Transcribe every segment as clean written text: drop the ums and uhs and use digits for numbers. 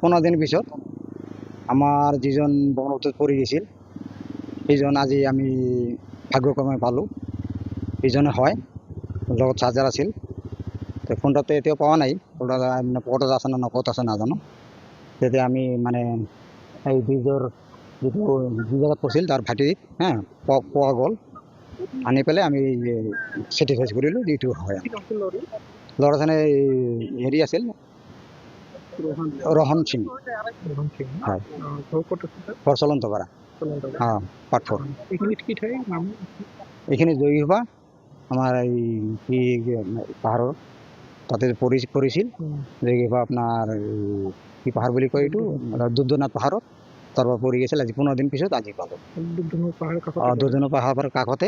15 দিন পিছত আমাৰ যিজন ব্ৰহ্মপুত্ৰত পৰি গৈছিল সেইজন আজি আমি ভাগ্যক্ৰমে পালোঁ। সেইজনে হয়, লগত চাৰ্জাৰ আছিল। তো ফোনটাতে এতিয়াও পোৱা নাই, পকটত আছে না নকত আছে নাজানো। তেতিয়া আমি মানে এই ব্ৰিজৰ যিটো যি জেগাত পৰিছিল তাৰ ভাটিত পোৱা গ'ল। আনি পেলাই আমি চেটিফাইড কৰিলোঁ যিটো হয়। ল'ৰাজনে হেৰি আছিল ৰহন সিং, হয়, ঘৰ চলন্তপাৰা, পাটফৰ। এইখিনি জয়ীসভা আমাৰ এই কি পাহাৰৰ তাতে পৰিছিল। জয়ীসভা আপোনাৰ কি পাহাৰ বুলি কয় এইটো, দুৰ্ধনাথ পাহাৰত তাৰপৰা পৰি গৈছিল। আজি 15 দিন পিছত আজি পালোঁ। দুৰ্ধনাথ পাহাৰৰ কাষতে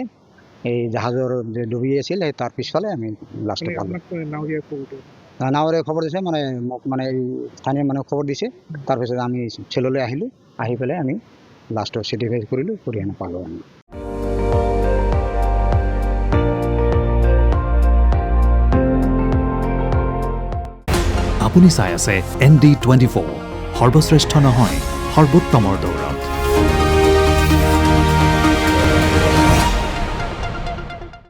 এই জাহাজৰ যে ডুবি আছিল সেই তাৰ পিছফালে আমি লাষ্টত পালোঁ। নাৱৰীয়া খবৰ দিছে, মানে মোক মানে এই স্থানীয় মানুহে খবৰ দিছে। তাৰপিছত আমি চেললৈ আহিলোঁ, আহি পেলাই আমি লাষ্টত চেটিফাই কৰিলোঁ, কৰি আনি পালোঁ আমি। আপুনি চাই আছে ND24, সৰ্বশ্ৰেষ্ঠ নহয় সৰ্বোত্তমৰ দৌৰা।